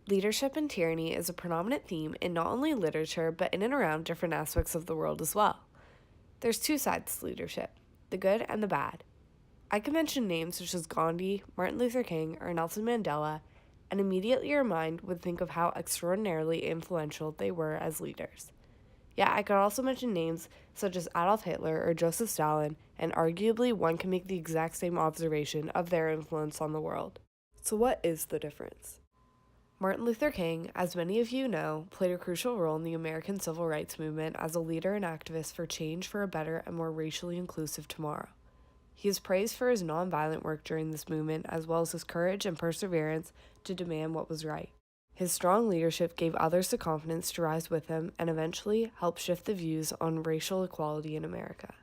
Leadership and tyranny is a predominant theme in not only literature, but in and around different aspects of the world as well. There's two sides to leadership, the good and the bad. I can mention names such as Gandhi, Martin Luther King, or Nelson Mandela, and immediately your mind would think of how extraordinarily influential they were as leaders. Yet I could also mention names such as Adolf Hitler or Joseph Stalin, and arguably one can make the exact same observation of their influence on the world. So what is the difference? Martin Luther King, as many of you know, played a crucial role in the American Civil Rights Movement as a leader and activist for change for a better and more racially inclusive tomorrow. He is praised for his nonviolent work during this movement, as well as his courage and perseverance to demand what was right. His strong leadership gave others the confidence to rise with him and eventually helped shift the views on racial equality in America.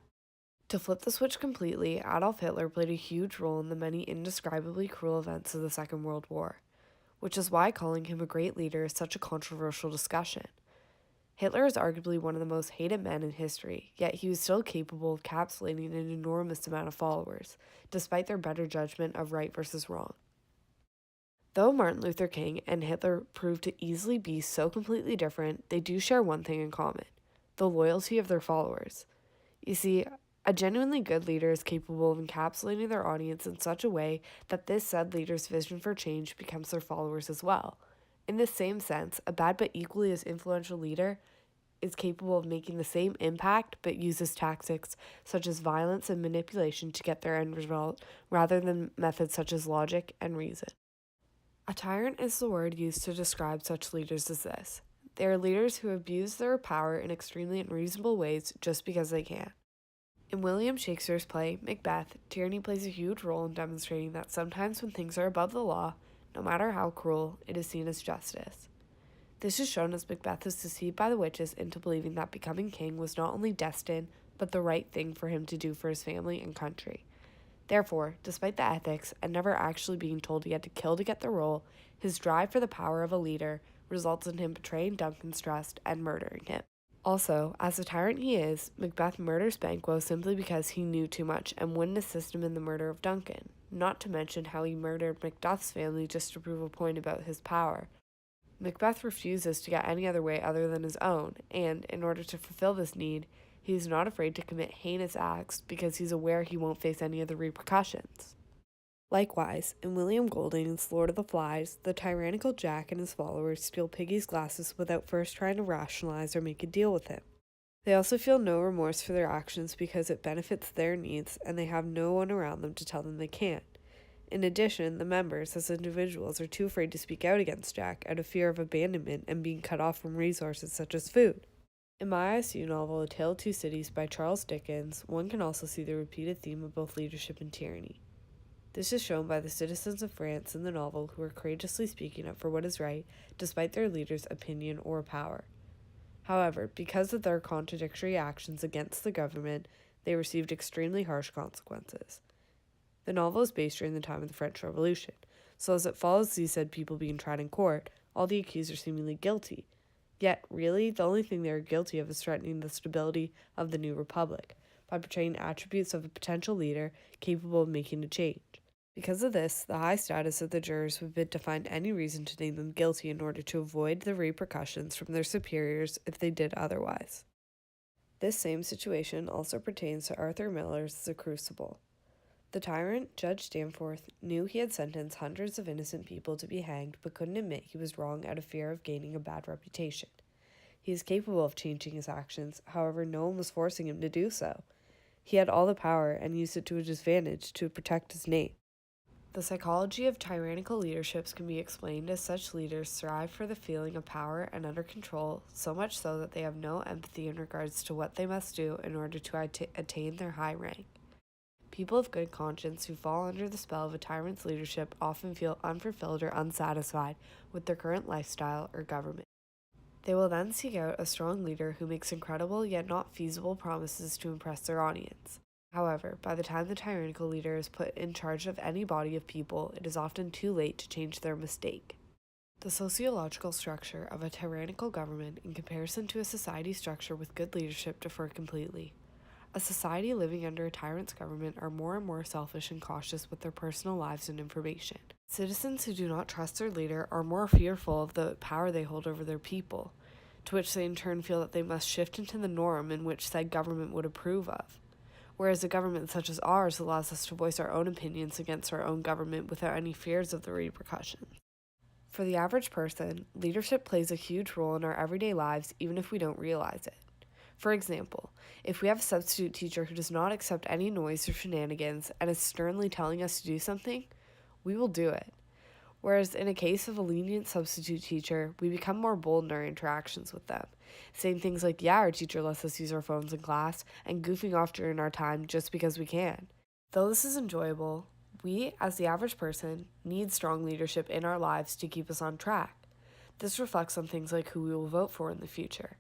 To flip the switch completely, Adolf Hitler played a huge role in the many indescribably cruel events of the Second World War, which is why calling him a great leader is such a controversial discussion. Hitler is arguably one of the most hated men in history, yet he was still capable of encapsulating an enormous amount of followers, despite their better judgment of right versus wrong. Though Martin Luther King and Hitler proved to easily be so completely different, they do share one thing in common: the loyalty of their followers. You see, a genuinely good leader is capable of encapsulating their audience in such a way that this said leader's vision for change becomes their followers as well. In the same sense, a bad but equally as influential leader is capable of making the same impact but uses tactics such as violence and manipulation to get their end result rather than methods such as logic and reason. A tyrant is the word used to describe such leaders as this. They are leaders who abuse their power in extremely unreasonable ways just because they can. In William Shakespeare's play, Macbeth, tyranny plays a huge role in demonstrating that sometimes when things are above the law, no matter how cruel, it is seen as justice. This is shown as Macbeth is deceived by the witches into believing that becoming king was not only destined, but the right thing for him to do for his family and country. Therefore, despite the ethics and never actually being told he had to kill to get the role, his drive for the power of a leader results in him betraying Duncan's trust and murdering him. Also, as the tyrant he is, Macbeth murders Banquo simply because he knew too much and wouldn't assist him in the murder of Duncan, not to mention how he murdered Macduff's family just to prove a point about his power. Macbeth refuses to get any other way other than his own, and, in order to fulfill this need, he is not afraid to commit heinous acts because he's aware he won't face any of the repercussions. Likewise, in William Golding's Lord of the Flies, the tyrannical Jack and his followers steal Piggy's glasses without first trying to rationalize or make a deal with him. They also feel no remorse for their actions because it benefits their needs and they have no one around them to tell them they can't. In addition, the members, as individuals, are too afraid to speak out against Jack out of fear of abandonment and being cut off from resources such as food. In my ISU novel, A Tale of Two Cities by Charles Dickens, one can also see the repeated theme of both leadership and tyranny. This is shown by the citizens of France in the novel who are courageously speaking up for what is right, despite their leader's opinion or power. However, because of their contradictory actions against the government, they received extremely harsh consequences. The novel is based during the time of the French Revolution, so as it follows these said people being tried in court, all the accused are seemingly guilty. Yet, really, the only thing they are guilty of is threatening the stability of the new republic, by portraying attributes of a potential leader capable of making a change. Because of this, the high status of the jurors would bid to find any reason to name them guilty in order to avoid the repercussions from their superiors if they did otherwise. This same situation also pertains to Arthur Miller's The Crucible. The tyrant, Judge Danforth, knew he had sentenced hundreds of innocent people to be hanged but couldn't admit he was wrong out of fear of gaining a bad reputation. He is capable of changing his actions, however no one was forcing him to do so. He had all the power and used it to his advantage to protect his name. The psychology of tyrannical leaderships can be explained as such leaders strive for the feeling of power and under control, so much so that they have no empathy in regards to what they must do in order to attain their high rank. People of good conscience who fall under the spell of a tyrant's leadership often feel unfulfilled or unsatisfied with their current lifestyle or government. They will then seek out a strong leader who makes incredible yet not feasible promises to impress their audience. However, by the time the tyrannical leader is put in charge of any body of people, it is often too late to change their mistake. The sociological structure of a tyrannical government in comparison to a society structure with good leadership differ completely. A society living under a tyrant's government are more and more selfish and cautious with their personal lives and information. Citizens who do not trust their leader are more fearful of the power they hold over their people, to which they in turn feel that they must shift into the norm in which said government would approve of. Whereas a government such as ours allows us to voice our own opinions against our own government without any fears of the repercussions. For the average person, leadership plays a huge role in our everyday lives even if we don't realize it. For example, if we have a substitute teacher who does not accept any noise or shenanigans and is sternly telling us to do something, we will do it. Whereas in a case of a lenient substitute teacher, we become more bold in our interactions with them, saying things like, yeah, our teacher lets us use our phones in class, and goofing off during our time just because we can. Though this is enjoyable, we, as the average person, need strong leadership in our lives to keep us on track. This reflects on things like who we will vote for in the future.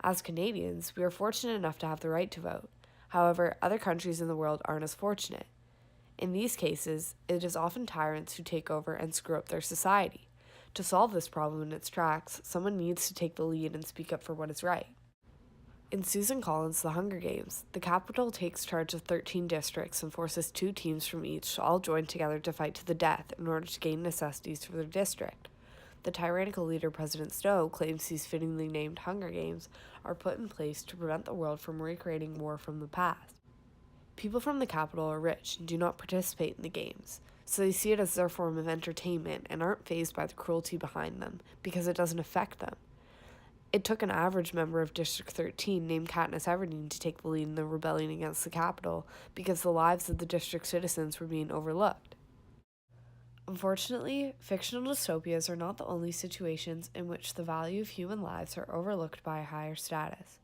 As Canadians, we are fortunate enough to have the right to vote. However, other countries in the world aren't as fortunate. In these cases, it is often tyrants who take over and screw up their society. To solve this problem in its tracks, someone needs to take the lead and speak up for what is right. In Susan Collins' The Hunger Games, the capital takes charge of 13 districts and forces 2 teams from each to all join together to fight to the death in order to gain necessities for their district. The tyrannical leader President Snow claims these fittingly named Hunger Games are put in place to prevent the world from recreating war from the past. People from the capital are rich and do not participate in the games, so they see it as their form of entertainment and aren't fazed by the cruelty behind them because it doesn't affect them. It took an average member of District 13 named Katniss Everdeen to take the lead in the rebellion against the capital because the lives of the district's citizens were being overlooked. Unfortunately, fictional dystopias are not the only situations in which the value of human lives are overlooked by a higher status.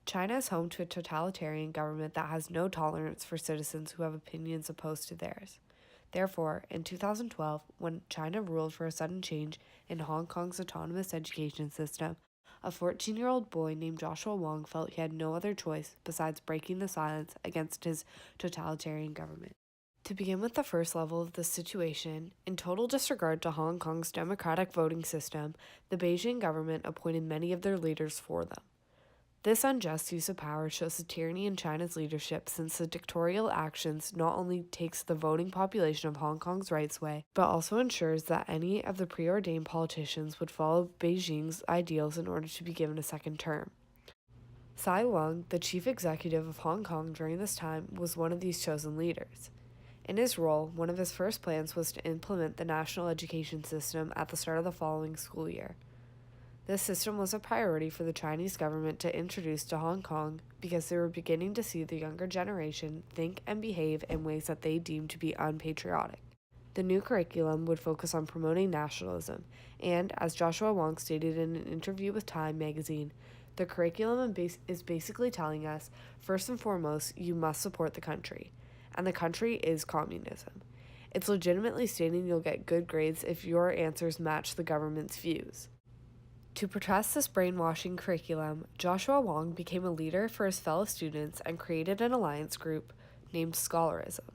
China is home to a totalitarian government that has no tolerance for citizens who have opinions opposed to theirs. Therefore, in 2012, when China ruled for a sudden change in Hong Kong's autonomous education system, a 14-year-old boy named Joshua Wong felt he had no other choice besides breaking the silence against his totalitarian government. To begin with the first level of this situation, in total disregard to Hong Kong's democratic voting system, the Beijing government appointed many of their leaders for them. This unjust use of power shows the tyranny in China's leadership, since the dictatorial actions not only takes the voting population of Hong Kong's rights away, but also ensures that any of the preordained politicians would follow Beijing's ideals in order to be given a second term. Tsai Wang, the chief executive of Hong Kong during this time, was one of these chosen leaders. In his role, one of his first plans was to implement the national education system at the start of the following school year. This system was a priority for the Chinese government to introduce to Hong Kong because they were beginning to see the younger generation think and behave in ways that they deemed to be unpatriotic. The new curriculum would focus on promoting nationalism, and, as Joshua Wong stated in an interview with Time magazine, the curriculum is basically telling us, first and foremost, you must support the country, and the country is communism. It's legitimately stating you'll get good grades if your answers match the government's views. To protest this brainwashing curriculum, Joshua Wong became a leader for his fellow students and created an alliance group named Scholarism.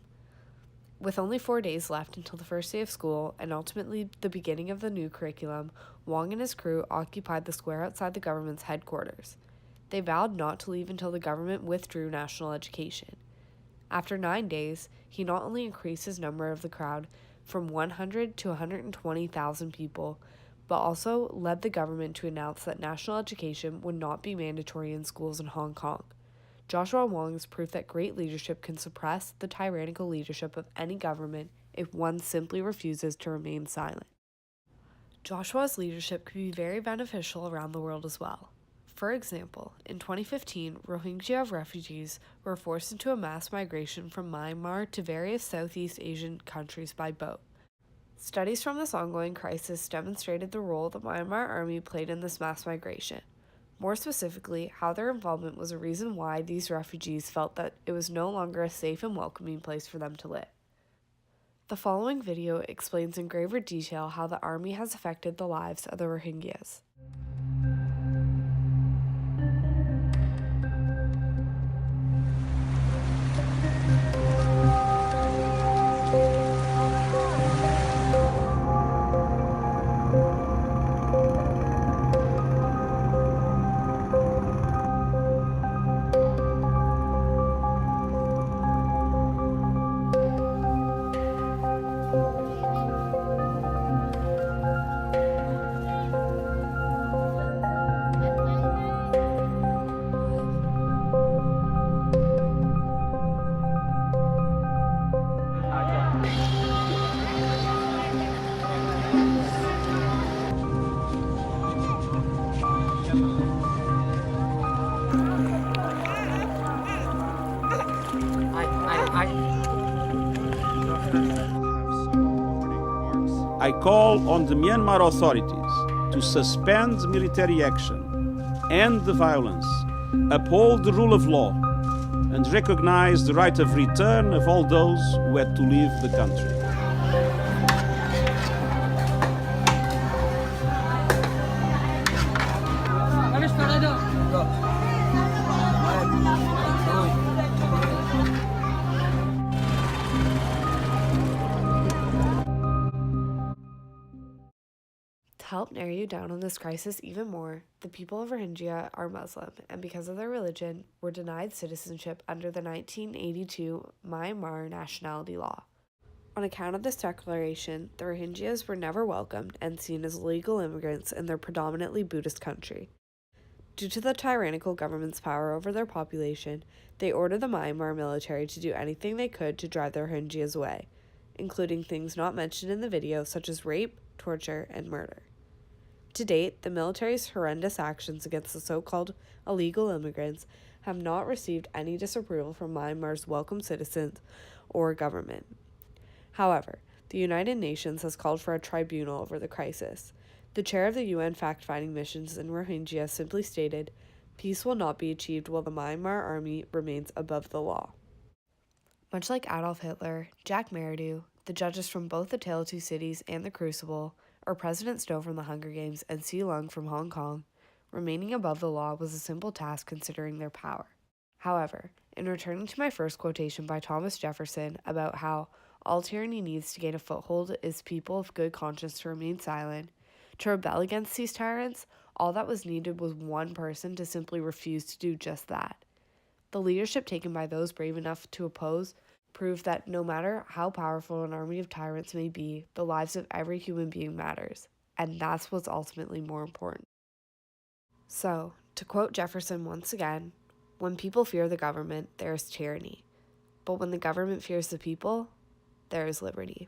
With only 4 days left until the first day of school, and ultimately the beginning of the new curriculum, Wong and his crew occupied the square outside the government's headquarters. They vowed not to leave until the government withdrew national education. After 9 days, he not only increased his number of the crowd from 100 to 120,000 people, but also led the government to announce that national education would not be mandatory in schools in Hong Kong. Joshua Wong is proof that great leadership can suppress the tyrannical leadership of any government if one simply refuses to remain silent. Joshua's leadership could be very beneficial around the world as well. For example, in 2015, Rohingya refugees were forced into a mass migration from Myanmar to various Southeast Asian countries by boat. Studies from this ongoing crisis demonstrated the role the Myanmar army played in this mass migration. More specifically, how their involvement was a reason why these refugees felt that it was no longer a safe and welcoming place for them to live. The following video explains in graver detail how the army has affected the lives of the Rohingyas. call on the Myanmar authorities to suspend military action, end the violence, uphold the rule of law, and recognize the right of return of all those who had to leave the country. To help narrow you down on this crisis even more, the people of Rohingya are Muslim, and because of their religion, were denied citizenship under the 1982 Myanmar nationality law. On account of this declaration, the Rohingyas were never welcomed and seen as legal immigrants in their predominantly Buddhist country. Due to the tyrannical government's power over their population, they ordered the Myanmar military to do anything they could to drive the Rohingyas away, including things not mentioned in the video such as rape, torture, and murder. To date, the military's horrendous actions against the so-called illegal immigrants have not received any disapproval from Myanmar's welcome citizens or government. However, the United Nations has called for a tribunal over the crisis. The chair of the UN fact-finding missions in Rohingya simply stated, "Peace will not be achieved while the Myanmar army remains above the law." Much like Adolf Hitler, Jack Meridew, the judges from both The Tale of Two Cities and The Crucible, or President Snow from The Hunger Games and C. Lung from Hong Kong, remaining above the law was a simple task considering their power. However, in returning to my first quotation by Thomas Jefferson about how all tyranny needs to gain a foothold is people of good conscience to remain silent, to rebel against these tyrants, all that was needed was one person to simply refuse to do just that. The leadership taken by those brave enough to oppose proved that no matter how powerful an army of tyrants may be, the lives of every human being matters, and that's what's ultimately more important. So, to quote Jefferson once again, when people fear the government, there is tyranny. But when the government fears the people, there is liberty.